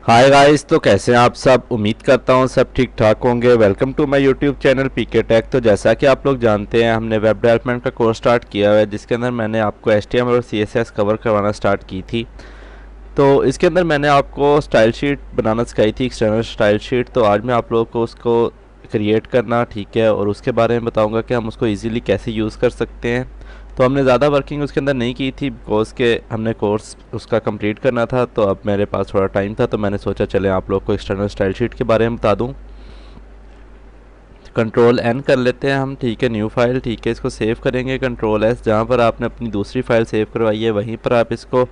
Hi guys, तो कैसे हैं आप सब। उम्मीद करता हूँ सब ठीक ठाक होंगे। Welcome to my YouTube channel PK tech. तो जैसा कि आप लोग जानते हैं, हमने वेब डेवलपमेंट का कोर्स स्टार्ट किया हुआ है, जिसके अंदर मैंने आपको एचटीएमएल और सीएसएस कवर करवाना स्टार्ट की थी। तो इसके अंदर मैंने आपको स्टाइल शीट बनाना सिखाई थी, एक्सटर्नल स्टाइल शीट। तो आज मैं आप लोगों को उसको क्रिएट करना, ठीक है, और उसके बारे में बताऊंगा कि हम उसको इजीली कैसे यूज़ कर सकते हैं। तो हमने ज़्यादा वर्किंग उसके अंदर नहीं की थी, बिकॉज के हमने कोर्स उसका कंप्लीट करना था। तो अब मेरे पास थोड़ा टाइम था, तो मैंने सोचा चले आप लोग को एक्सटर्नल स्टाइल शीट के बारे में बता दूँ। कंट्रोल एन कर लेते हैं हम, ठीक है, न्यू फाइल, ठीक है, इसको सेव करेंगे। कंट्रोल एस, जहाँ पर आपने अपनी दूसरी फाइल सेव करवाई है वहीं पर आप इसको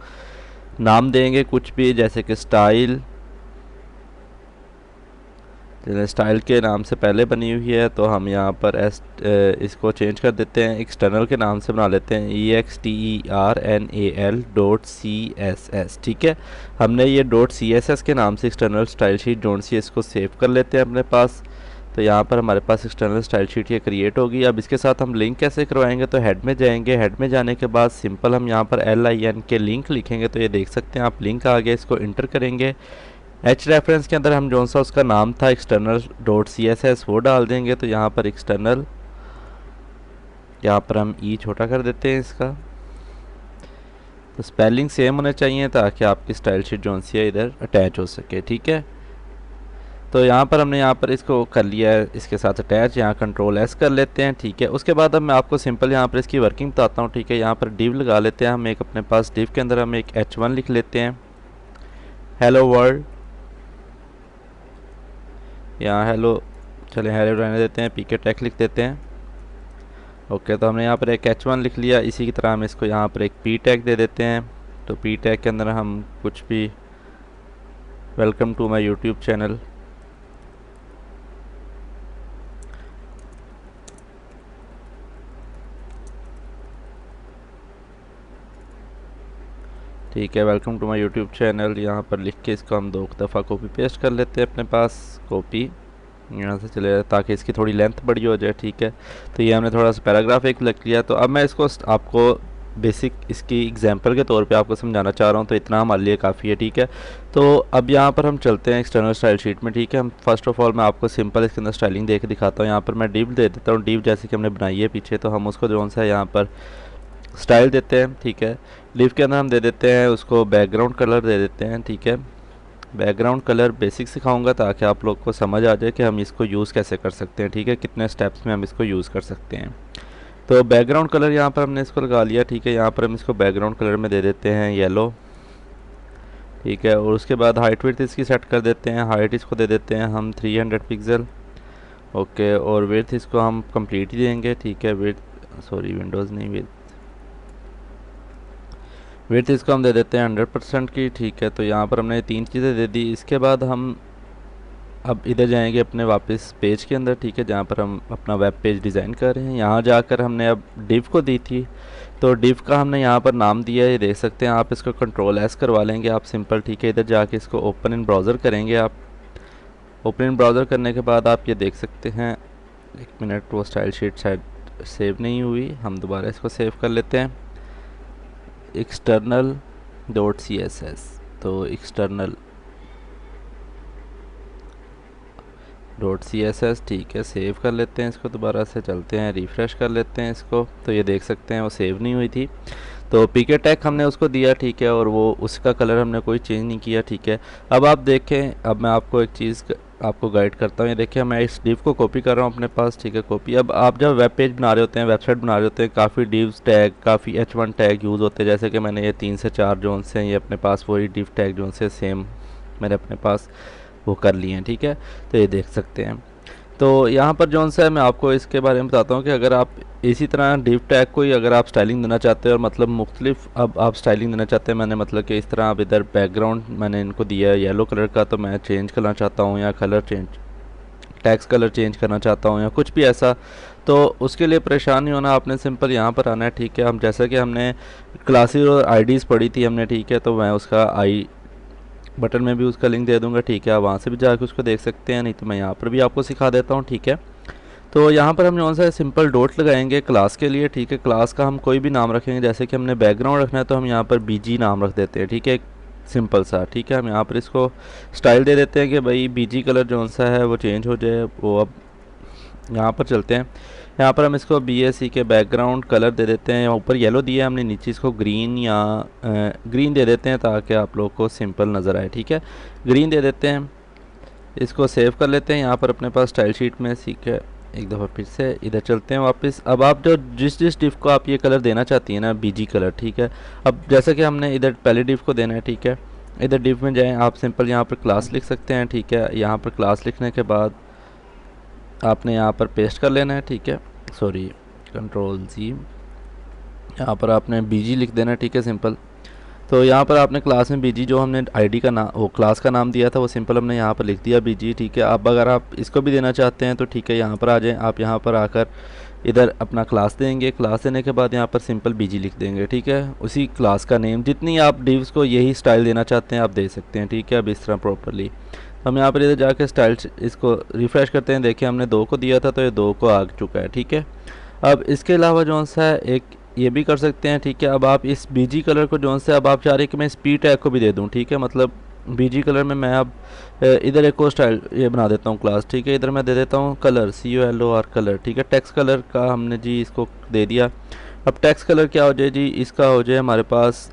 नाम देंगे कुछ भी, जैसे कि स्टाइल। स्टाइल के नाम से पहले बनी हुई है, तो हम यहाँ पर इसको चेंज कर देते हैं, एक्सटर्नल के नाम से बना लेते हैं, external.css, ठीक है। हमने ये .css के नाम से एक्सटर्नल स्टाइल शीट जोन सी इसको सेव कर लेते हैं अपने पास। तो यहाँ पर हमारे पास एक्सटर्नल स्टाइल शीट ये क्रिएट होगी। अब इसके साथ हम लिंक कैसे करवाएंगे, तो हेड में जाएंगे। हेड में जाने के बाद सिंपल हम यहाँ पर LIN के लिंक लिखेंगे। तो ये देख सकते हैं आप, लिंक आ गया, इसको इंटर करेंगे। एच रेफरेंस के अंदर हम जो सा उसका नाम था एक्सटर्नल .css वो डाल देंगे। तो यहाँ पर एक्सटर्नल, यहाँ पर हम ई छोटा कर देते हैं इसका। तो स्पेलिंग सेम होने चाहिए ताकि आपकी स्टाइल शीट जो सी है इधर अटैच हो सके, ठीक है। तो यहाँ पर हमने यहाँ पर इसको कर लिया है इसके साथ अटैच। यहाँ कंट्रोल एस कर लेते हैं, ठीक है। उसके बाद अब मैं आपको सिंपल यहाँ पर इसकी वर्किंग बताता हूँ, ठीक है। यहाँ पर डिव लगा लेते हैं हम एक अपने पास। डिव के अंदर हम एक H1 लिख लेते हैं, हेलो वर्ल्ड। यहाँ हेलो, चले हेलो रहने देते हैं, पीके टेक लिख देते हैं। ओके, तो हमने यहाँ पर एक H1 लिख लिया। इसी की तरह हम इसको यहाँ पर एक पी टैग दे देते हैं। तो पी टैग के अंदर हम कुछ भी, welcome to my YouTube channel, ठीक है, welcome to my YouTube channel, यहाँ पर लिख के इसको हम 2 दफ़ा कॉपी पेस्ट कर लेते हैं अपने पास। कॉपी यहाँ से चले ताकि इसकी थोड़ी लेंथ बड़ी हो जाए, ठीक है। तो ये हमने थोड़ा सा पैराग्राफ एक लिख लिया। तो अब मैं इसको आपको बेसिक इसकी एग्जांपल के तौर पे आपको समझाना चाह रहा हूँ, तो इतना हमारे लिए काफ़ी है, ठीक है। तो अब यहाँ पर हम चलते हैं एक्सटर्नल स्टाइल शीट में, ठीक है। हम फर्स्ट ऑफ ऑल मैं आपको सिंपल इसके अंदर स्टाइलिंग दे के दिखाता हूँ। यहाँ पर मैं डिव दे देता हूँ, डिव जैसे कि हमने बनाई है पीछे। तो हम उसको जो सा है यहाँ पर स्टाइल देते हैं, ठीक है। डिव के अंदर हम दे देते हैं उसको बैकग्राउंड कलर दे देते हैं, ठीक है। बैकग्राउंड कलर बेसिक सिखाऊंगा ताकि आप लोग को समझ आ जाए कि हम इसको यूज़ कैसे कर सकते हैं, ठीक है, कितने स्टेप्स में हम इसको यूज़ कर सकते हैं। तो बैकग्राउंड कलर यहाँ पर हमने इसको लगा लिया, ठीक है। यहाँ पर हम इसको बैकग्राउंड कलर में दे देते हैं येलो, ठीक है। और उसके बाद हाइट विड्थ इसकी सेट कर देते हैं। हाइट इसको दे देते हैं हम 300 पिक्सल, ओके। और विड्थ इसको हम कंप्लीट ही देंगे, ठीक है। विड्थ, सॉरी, विंडोज़ नहीं, विड्थ इसको हम दे देते हैं 100% की, ठीक है। तो यहाँ पर हमने 3 चीज़ें दे दी। इसके बाद हम अब इधर जाएंगे अपने वापस पेज के अंदर, ठीक है, जहाँ पर हम अपना वेब पेज डिज़ाइन कर रहे हैं। यहाँ जाकर हमने अब डिव को दी थी, तो डिव का हमने यहाँ पर नाम दिया है, ये देख सकते हैं आप। इसको कंट्रोल एस करवा लेंगे आप सिंपल, ठीक है। इधर जाके इसको ओपन इन ब्राउज़र करेंगे आप। ओपन इन ब्राउज़र करने के बाद आप ये देख सकते हैं, एक मिनट, वो स्टाइल शीट शायद सेव नहीं हुई, हम दोबारा इसको सेव कर लेते हैं। एक्सटर्नल .css, तो एक्सटर्नल .css, ठीक है, सेव कर लेते हैं इसको। दोबारा से चलते हैं, रिफ़्रेश कर लेते हैं इसको। तो ये देख सकते हैं वो सेव नहीं हुई थी। तो पीके टैग हमने उसको दिया, ठीक है, और वो उसका कलर हमने कोई चेंज नहीं किया, ठीक है। अब आप देखें, अब मैं आपको एक चीज़ आपको गाइड करता हूँ। ये देखिए, मैं इस डिव को कॉपी कर रहा हूँ अपने पास, ठीक है, कॉपी। अब आप जब वेब पेज बना रहे होते हैं, वेबसाइट बना रहे होते हैं, काफ़ी डिव्स टैग, काफ़ी H1 टैग यूज़ होते हैं। जैसे कि मैंने ये 3 से 4 जोन से ये अपने पास वही डिव टैग जोन से सेम मैंने अपने पास वो कर लिए हैं, ठीक है। तो ये देख सकते हैं। तो यहाँ पर जौन सा है, मैं आपको इसके बारे में बताता हूँ कि अगर आप इसी तरह डिव टैग को ही अगर आप स्टाइलिंग देना चाहते हैं, और मतलब मुख्तलिफ अब आप स्टाइलिंग देना चाहते हैं, मैंने मतलब कि इस तरह आप इधर बैकग्राउंड मैंने इनको दिया है येलो कलर का, तो मैं चेंज करना चाहता हूँ, या colour change, tax colour change करना चाहता हूँ, या कुछ भी ऐसा, तो उसके लिए परेशान नहीं होना, आपने सिंपल यहाँ पर आना है, ठीक है। हम जैसा कि हमने क्लासेस और आईडीज़ पढ़ी थी हमने, ठीक है, तो मैं उसका आई बटन में भी उसका लिंक दे दूंगा, ठीक है। आप वहाँ से भी जाकर उसको देख सकते हैं, नहीं तो मैं यहाँ पर भी आपको सिखा देता हूँ, ठीक है। तो यहाँ पर हम कौन सा सिंपल डॉट लगाएंगे क्लास के लिए, ठीक है। क्लास का हम कोई भी नाम रखेंगे, जैसे कि हमने बैकग्राउंड रखना है तो हम यहाँ पर बीजी नाम रख देते हैं, ठीक है। सिंपल सा, ठीक है। हम यहाँ पर इसको स्टाइल दे देते हैं कि भाई बीजी कलर जो सा है वो चेंज हो जाए। वो अब यहाँ पर चलते हैं, यहाँ पर हम इसको BSC के बैकग्राउंड कलर दे देते हैं। ऊपर येलो दिया है हमने, नीचे इसको ग्रीन या ग्रीन दे देते हैं ताकि आप लोग को सिंपल नज़र आए, ठीक है। ग्रीन दे देते हैं, इसको सेव कर लेते हैं यहाँ पर अपने पास स्टाइल शीट में। ठीक है, एक दफ़ा फिर से इधर चलते हैं वापस। अब आप जो जिस डिफ को आप ये कलर देना चाहती हैं ना, BG कलर, ठीक है। अब जैसा कि हमने इधर पहले डिफ को देना है, ठीक है। इधर डिफ में जाएं, आप सिंपल यहाँ पर क्लास लिख सकते हैं, ठीक है। यहाँ पर क्लास लिखने के बाद आपने यहाँ पर पेस्ट कर लेना है, ठीक है। सॉरी, Ctrl+C, यहाँ पर आपने BG लिख देना है, ठीक है, सिंपल। तो यहाँ पर आपने क्लास में BG जो हमने आईडी का नाम, वो क्लास का नाम दिया था, वो सिंपल हमने यहाँ पर लिख दिया BG, ठीक है। अब अगर आप इसको भी देना चाहते हैं तो ठीक है, यहाँ पर आ जाएं। आप यहाँ पर आकर इधर अपना क्लास देंगे, क्लास देने के बाद यहाँ पर सिंपल BG लिख देंगे, ठीक है। उसी क्लास का नेम, जितनी आप डिव्स को यही स्टाइल देना चाहते हैं आप दे सकते हैं, ठीक है। अब इस तरह प्रॉपरली हम यहाँ पर इधर जाके स्टाइल इसको रिफ़्रेश करते हैं। देखिए हमने 2 को दिया था तो ये 2 को आ चुका है, ठीक है। अब इसके अलावा जो सा एक ये भी कर सकते हैं, ठीक है। अब आप इस BG कलर को जो से अब आप चाह रहे हैं कि मैं इस P टैग को भी दे दूं, ठीक है। मतलब BG कलर में मैं अब इधर एक और स्टाइल ये बना देता हूँ क्लास, ठीक है। इधर मैं दे देता हूँ कलर, COLOR कलर, ठीक है। टेक्स्ट कलर का हमने जी इसको दे दिया। अब टेक्स्ट कलर क्या हो जाए जी, इसका हो जाए हमारे पास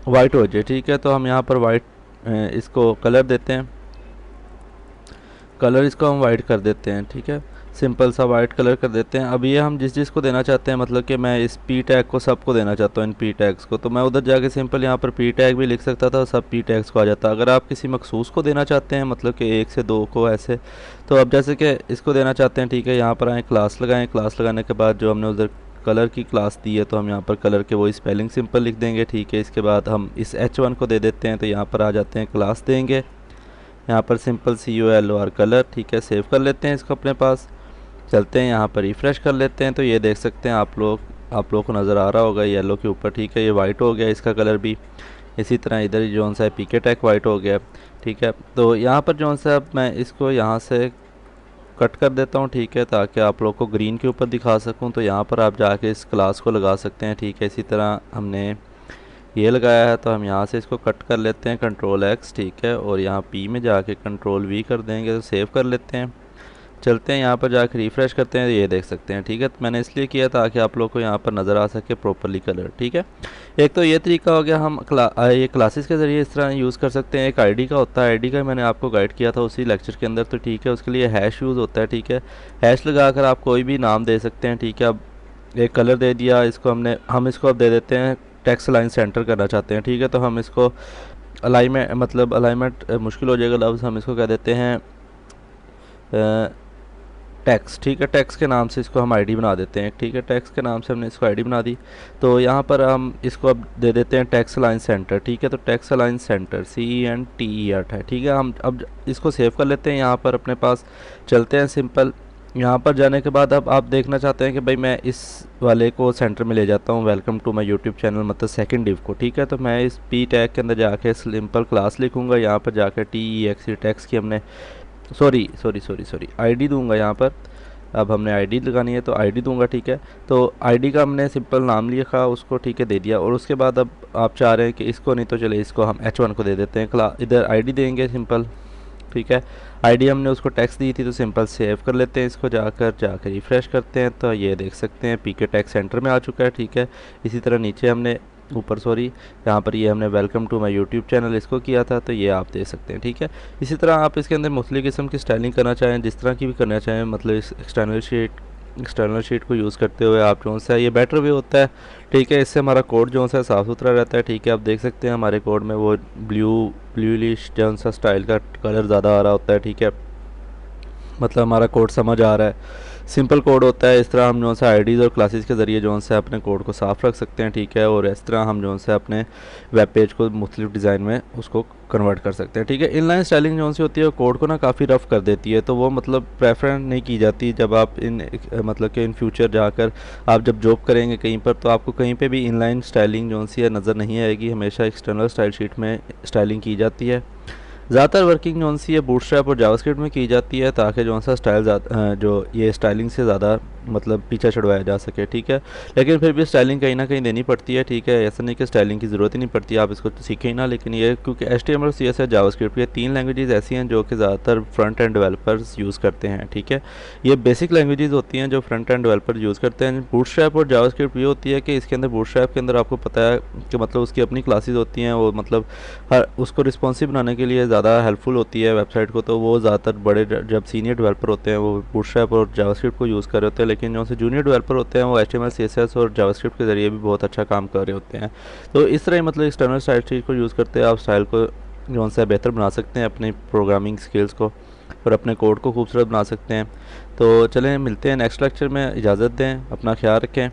वाइट हो जाए, ठीक है। तो हम यहाँ पर वाइट इसको कलर देते हैं, कलर इसको हम वाइट कर देते हैं, ठीक है। सिंपल सा वाइट कलर कर देते हैं। अब ये हम जिस को देना चाहते हैं, मतलब कि मैं इस P टैग को सबको देना चाहता हूँ, इन P टैग्स को, तो मैं उधर जाके सिंपल यहाँ पर P टैग भी लिख सकता था, सब P टैग्स को आ जाता। अगर आप किसी मखसूस को देना चाहते हैं, मतलब कि 1 से 2 को ऐसे, तो अब जैसे कि इसको देना चाहते हैं, ठीक है। यहाँ पर आए, क्लास लगाएँ, क्लास लगाने के बाद जो हमने उधर कलर की क्लास दी है तो हम यहाँ पर कलर के वही स्पेलिंग सिंपल लिख देंगे, ठीक है। इसके बाद हम इस H1 को दे देते हैं, तो यहाँ पर आ जाते हैं, क्लास देंगे, यहाँ पर सिंपल COLOR कलर, ठीक है। सेव कर लेते हैं इसको अपने पास। चलते हैं यहाँ पर रिफ़्रेश कर लेते हैं, तो ये देख सकते हैं आप लोग को नज़र आ रहा होगा येलो के ऊपर, ठीक है। ये वाइट हो गया इसका कलर भी। इसी तरह इधर जो सा है PK टैग वाइट हो गया, ठीक है। तो यहाँ पर जो सा मैं इसको यहाँ से कट कर देता हूँ, ठीक है, ताकि आप लोग को ग्रीन के ऊपर दिखा सकूँ। तो यहाँ पर आप जाके इस क्लास को लगा सकते हैं, ठीक है। इसी तरह हमने ये लगाया है, तो हम यहाँ से इसको कट कर लेते हैं, Ctrl+X, ठीक है। और यहाँ P में जाके Ctrl+V कर देंगे, तो सेव कर लेते हैं। चलते हैं यहाँ पर जाकर रिफ़्रेश करते हैं, ये देख सकते हैं, ठीक है। मैंने इसलिए किया ताकि आप लोग को यहाँ पर नज़र आ सके प्रॉपरली कलर, ठीक है। एक तो ये तरीका हो गया, हम ये क्लासेस के ज़रिए इस तरह यूज़ कर सकते हैं। एक आईडी का होता है, आईडी का मैंने आपको गाइड किया था उसी लेक्चर के अंदर, तो ठीक है। उसके लिए हैश यूज़ होता है, ठीक है। हैश लगाकर आप कोई भी नाम दे सकते हैं, ठीक है। अब एक कलर दे दिया इसको हम इसको अब दे देते हैं टेक्स्ट लाइन सेंटर करना चाहते हैं, ठीक है। तो हम इसको अलाइनमेंट मुश्किल हो जाएगा लफ्ज़, हम इसको कह देते हैं टैक्स, ठीक है। टैक्स के नाम से इसको हम आईडी बना देते हैं, ठीक है। टैक्स के नाम से हमने इसको आईडी बना दी। तो यहाँ पर हम इसको अब दे देते हैं टैक्स लाइन सेंटर, ठीक है। तो टैक्स लाइन सेंटर CENTER है, ठीक है। हम अब इसको सेव कर लेते हैं, यहाँ पर अपने पास चलते हैं सिंपल। यहाँ पर जाने के बाद अब आप देखना चाहते हैं कि भाई मैं इस वाले को सेंटर में ले जाता हूँ, welcome to my YouTube channel, मतलब सेकंड डिव को, ठीक है। तो मैं इस P टैग के अंदर जाके सिंपल क्लास लिखूँगा, यहाँ पर जाकर TEXE टैक्स की हमने सॉरी आईडी दूंगा यहाँ पर। अब हमने आईडी लगानी है तो आईडी दूंगा, ठीक है। तो आईडी का हमने सिंपल नाम लिखा उसको, ठीक है, दे दिया। और उसके बाद अब आप चाह रहे हैं कि इसको नहीं, तो चले इसको हम H1 को दे देते हैं, इधर आईडी देंगे सिंपल, ठीक है। आईडी हमने उसको टैक्स दी थी, तो सिंपल सेव कर लेते हैं इसको, जाकर रिफ़्रेश करते हैं, तो ये देख सकते हैं PK टैग सेंटर में आ चुका है, ठीक है। इसी तरह नीचे हमने यहाँ पर ये हमने welcome to my YouTube channel इसको किया था, तो ये आप दे सकते हैं, ठीक है। इसी तरह आप इसके अंदर मुख्तलिफ़ किस्म की स्टाइलिंग करना चाहें, जिस तरह की भी करना चाहें, मतलब इस एक्सटर्नल शीट को यूज़ करते हुए आप जो सा ये बेटर भी होता है, ठीक है। इससे हमारा कोड जो सा साफ़ सुथरा रहता है, ठीक है। आप देख सकते हैं हमारे कोड में वो ब्लूइश जो सा स्टाइल का कलर ज़्यादा आ रहा होता है, ठीक है। मतलब हमारा कोड समझ आ रहा है, सिंपल कोड होता है। इस तरह हम जो सा आईडीज़ और क्लासेस के ज़रिए जो से अपने कोड को साफ़ रख सकते हैं, ठीक है। और इस तरह हम जो से अपने वेब पेज को मुख्तलिफ डिज़ाइन में उसको कन्वर्ट कर सकते हैं, ठीक है। इनलाइन स्टाइलिंग जो सी होती है वो कोड को ना काफ़ी रफ़ कर देती है, तो वो मतलब प्रेफर नहीं की जाती जब आप मतलब कि इन फ्यूचर जाकर आप जब जॉब करेंगे कहीं पर, तो आपको कहीं पर भी इनलाइन स्टाइलिंग जो सी है नज़र नहीं आएगी। हमेशा एक्सटर्नल स्टाइल शीट में स्टाइलिंग की जाती है। ज़्यादातर वर्किंग जो सी है बूटस्ट्रैप और जावास्क्रिप्ट में की जाती है, ताकि जो सा स्टाइल जो ये स्टाइलिंग से ज़्यादा मतलब पीछा छुड़वाया जा सके, ठीक है। लेकिन फिर भी स्टाइलिंग कहीं ना कहीं देनी पड़ती है, ठीक है। ऐसा नहीं कि स्टाइलिंग की ज़रूरत ही नहीं पड़ती, आप इसको तो सीखें ही ना। लेकिन ये क्योंकि HTML CSS जावास्क्रिप्ट ये 3 लैंग्वेजेस ऐसी हैं जो कि ज़्यादातर फ्रंट एंड डेवलपर्स यूज़ करते हैं, ठीक है। ये बेसिक लैंग्वेजेस होती हैं जो फ्रंट एंड डेवलपर यूज़ करते हैं। बूटस्ट्रैप और जावास्क्रिप्ट ये होती है कि इसके अंदर बूटस्ट्रैप के अंदर आपको पता है कि मतलब उसकी अपनी क्लासेस होती हैं, वो मतलब हर उसको रिस्पॉन्सिव बनाने के लिए ज़्यादा हेल्पफुल होती है वेबसाइट को। तो वो ज़्यादातर बड़े जब सीनियर डेवलपर होते हैं वो बूटस्ट्रैप और जावास्क्रिप्ट को यूज़ कर रहे होते हैं, लेकिन जो से जूनियर डेवलपर होते हैं वो HTML CSS और जावास्क्रिप्ट के ज़रिए भी बहुत अच्छा काम कर रहे होते हैं। तो इस तरह मतलब एक्सटर्नल स्टाइल शीट को यूज़ करते हैं आप स्टाइल को जो सा बेहतर बना सकते हैं, अपनी प्रोग्रामिंग स्किल्स को और अपने कोड को खूबसूरत बना सकते हैं। तो चलें मिलते हैं नेक्स्ट लेक्चर में, इजाज़त दें, अपना ख्याल रखें।